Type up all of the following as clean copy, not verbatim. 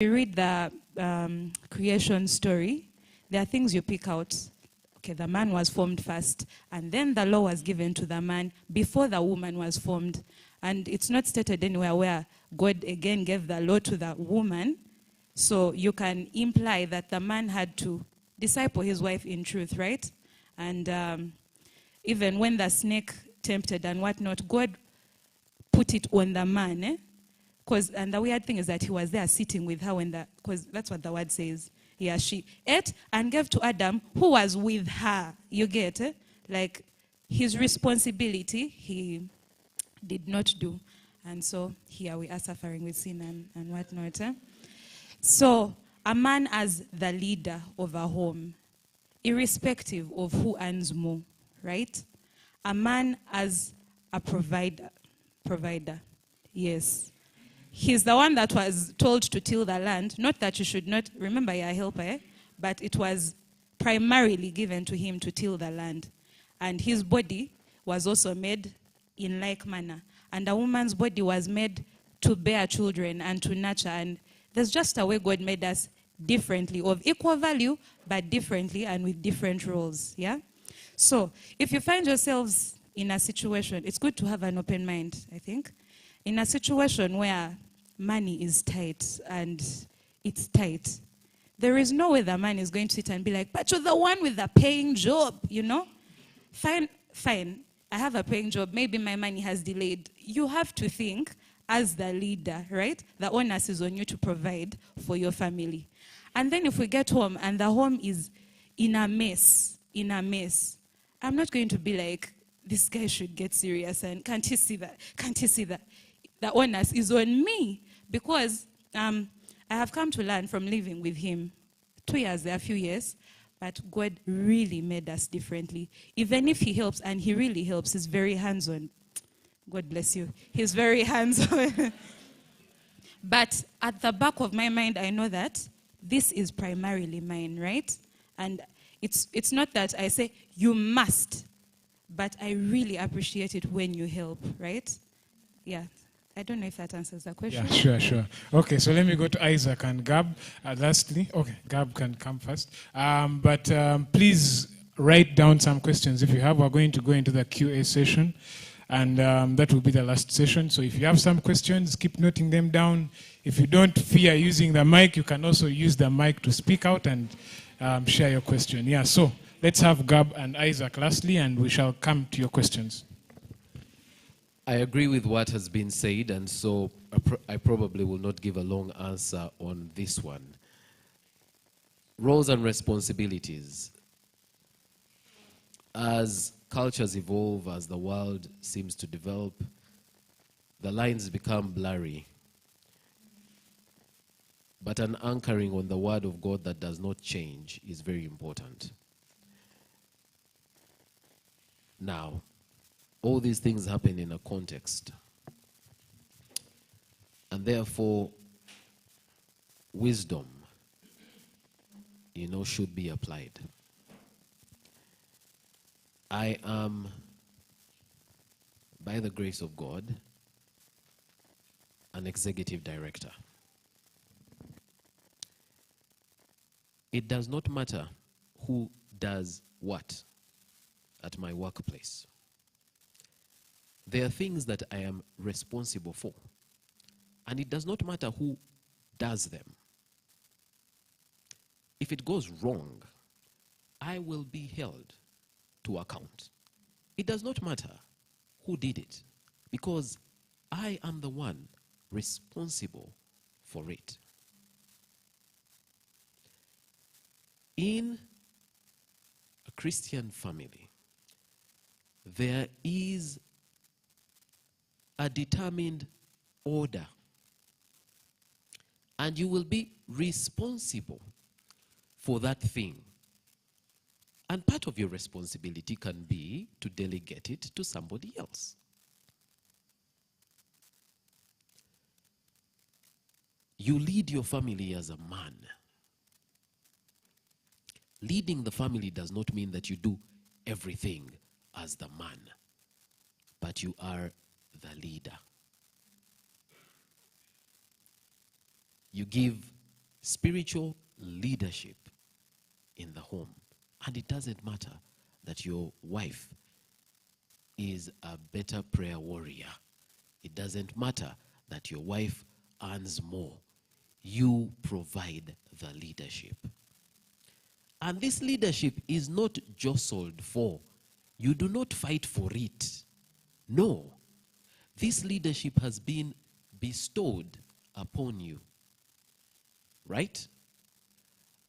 You read the creation story, there are things you pick out. Okay, the man was formed first, and then the law was given to the man before the woman was formed. And it's not stated anywhere where God again gave the law to the woman. So you can imply that the man had to disciple his wife in truth, right? And even when the snake tempted and whatnot, God put it on the man, eh? And the weird thing is that he was there sitting with her because that's what the word says. She ate and gave to Adam, who was with her. You get it? Like his responsibility, he did not do. And so here we are suffering with sin and whatnot. Eh? So a man as the leader of a home, irrespective of who earns more, right? A man as a provider, yes. He's the one that was told to till the land. Not that you should not, remember you're a helper, eh? But it was primarily given to him to till the land. And his body was also made in like manner. And a woman's body was made to bear children and to nurture. And there's just a way God made us differently, of equal value, but differently and with different roles, yeah? So if you find yourselves in a situation, it's good to have an open mind, I think. In a situation where money is tight and it's tight, there is no way the man is going to sit and be like, but you're the one with the paying job, you know? Fine, I have a paying job, maybe my money has delayed. You have to think as the leader, right? The onus is on you to provide for your family. And then if we get home and the home is in a mess, I'm not going to be like, this guy should get serious and can't you see that? The onus is on me because I have come to learn from living with him. 2 years, there are a few years, but God really made us differently. Even if he helps, and he really helps, he's very hands-on. God bless you. He's very hands-on. But at the back of my mind, I know that this is primarily mine, right? And it's not that I say, you must, but I really appreciate it when you help, right? Yeah. I don't know if that answers the question. Yeah, sure. Okay, so let me go to Isaac and Gab lastly. Okay, Gab can come first. But please write down some questions if you have. We're going to go into the QA session, and that will be the last session. So if you have some questions, keep noting them down. If you don't fear using the mic, you can also use the mic to speak out and share your question. Yeah, so let's have Gab and Isaac lastly, and we shall come to your questions. I agree with what has been said, and so I probably will not give a long answer on this one. Roles and responsibilities. As cultures evolve, as the world seems to develop, the lines become blurry. But an anchoring on the Word of God that does not change is very important. Now, all these things happen in a context. And therefore, wisdom, should be applied. I am, by the grace of God, an executive director. It does not matter who does what at my workplace. There are things that I am responsible for, and it does not matter who does them. If it goes wrong, I will be held to account. It does not matter who did it, because I am the one responsible for it. In a Christian family, there is a determined order. And you will be responsible for that thing. And part of your responsibility can be to delegate it to somebody else. You lead your family as a man. Leading the family does not mean that you do everything as the man, but you are the leader. You give spiritual leadership in the home. And it doesn't matter that your wife is a better prayer warrior. It doesn't matter that your wife earns more. You provide the leadership. And this leadership is not jostled for. You do not fight for it. No. This leadership has been bestowed upon you. Right?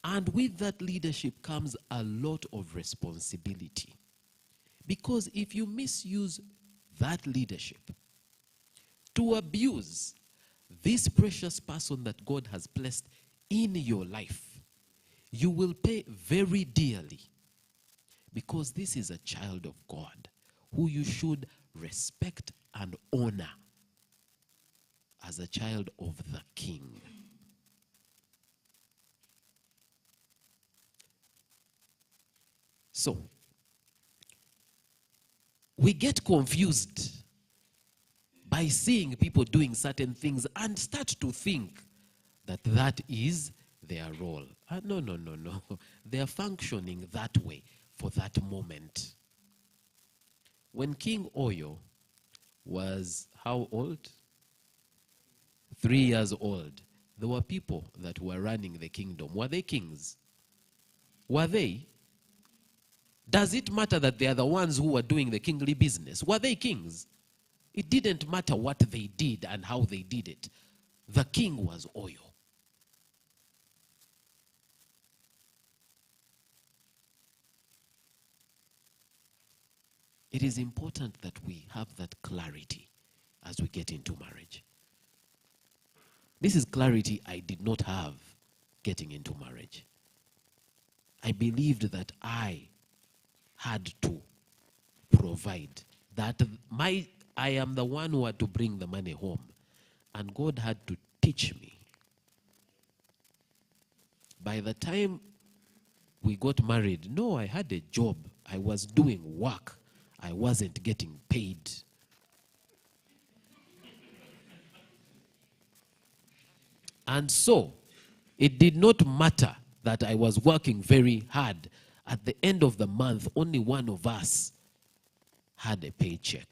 And with that leadership comes a lot of responsibility. Because if you misuse that leadership to abuse this precious person that God has placed in your life, you will pay very dearly. Because this is a child of God who you should respect and honor as a child of the King. So, we get confused by seeing people doing certain things and start to think that that is their role. No. They are functioning that way for that moment. When King Oyo was how old? 3 years old. There were people that were running the kingdom. Were they kings? Were they? Does it matter that they are the ones who were doing the kingly business? Were they kings? It didn't matter what they did and how they did it. The king was Oyo. It is important that we have that clarity as we get into marriage. This is clarity I did not have getting into marriage. I believed that I had to provide, that I am the one who had to bring the money home. And God had to teach me. By the time we got married, no, I had a job. I was doing work. I wasn't getting paid. And so, it did not matter that I was working very hard. At the end of the month, only one of us had a paycheck.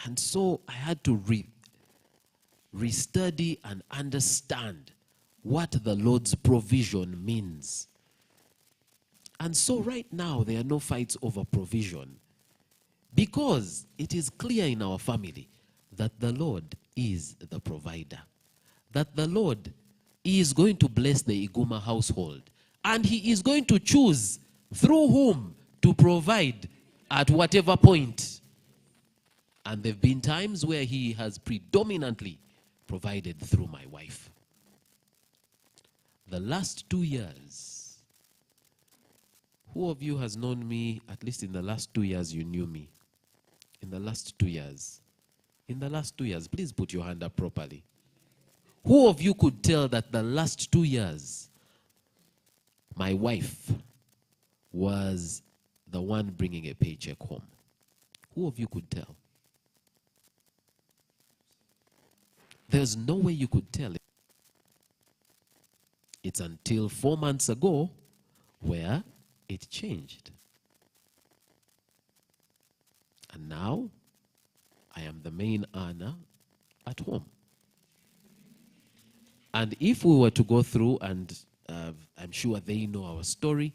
And so I had to restudy and understand what the Lord's provision means. And so right now, there are no fights over provision. Because it is clear in our family that the Lord is the provider. That the Lord is going to bless the Iguma household. And he is going to choose through whom to provide at whatever point. And there have been times where he has predominantly provided through my wife. The last 2 years, who of you has known me, at least in the last 2 years you knew me? In the last 2 years. In the last 2 years, please put your hand up properly. Who of you could tell that the last 2 years, my wife was the one bringing a paycheck home? Who of you could tell? There's no way you could tell it. It's until 4 months ago where it changed. And now, I am the main earner at home. And if we were to go through, and I'm sure they know our story,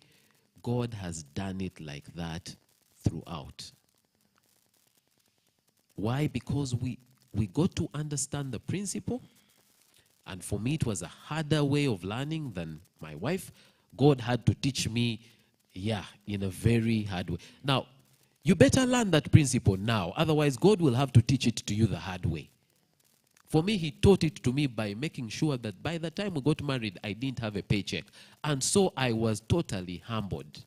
God has done it like that throughout. Why? Because we got to understand the principle. And for me, it was a harder way of learning than my wife. God had to teach me, in a very hard way. Now, you better learn that principle now. Otherwise, God will have to teach it to you the hard way. For me, he taught it to me by making sure that by the time we got married, I didn't have a paycheck. And so I was totally humbled.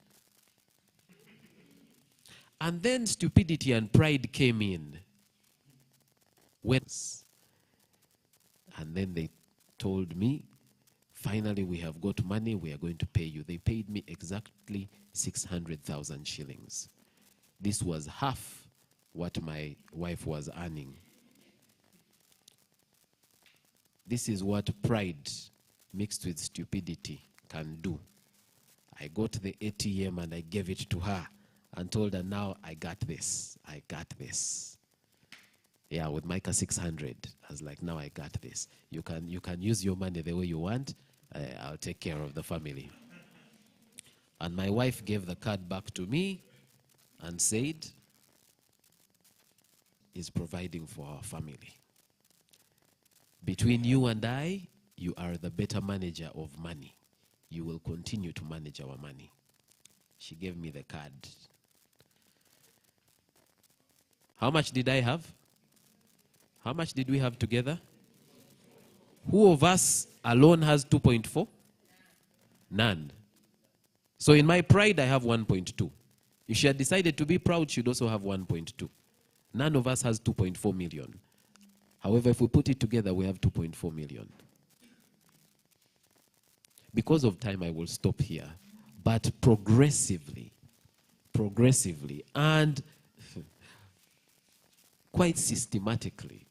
And then stupidity and pride came in. And then they told me, finally we have got money, we are going to pay you. They paid me exactly 600,000 shillings. This was half what my wife was earning. This is what pride mixed with stupidity can do. I got the ATM and I gave it to her and told her, now I got this. I got this. Yeah, with Micah 600. I was like, now I got this. You can use your money the way you want. I'll take care of the family. And my wife gave the card back to me and said, is providing for our family. Between you and I, you are the better manager of money. You will continue to manage our money. She gave me the card. How much did I have? How much did we have together? Who of us alone has 2.4? None. So in my pride, I have 1.2. If she had decided to be proud, she'd also have 1.2. None of us has 2.4 million. However, if we put it together, we have 2.4 million. Because of time, I will stop here. But progressively, and quite systematically,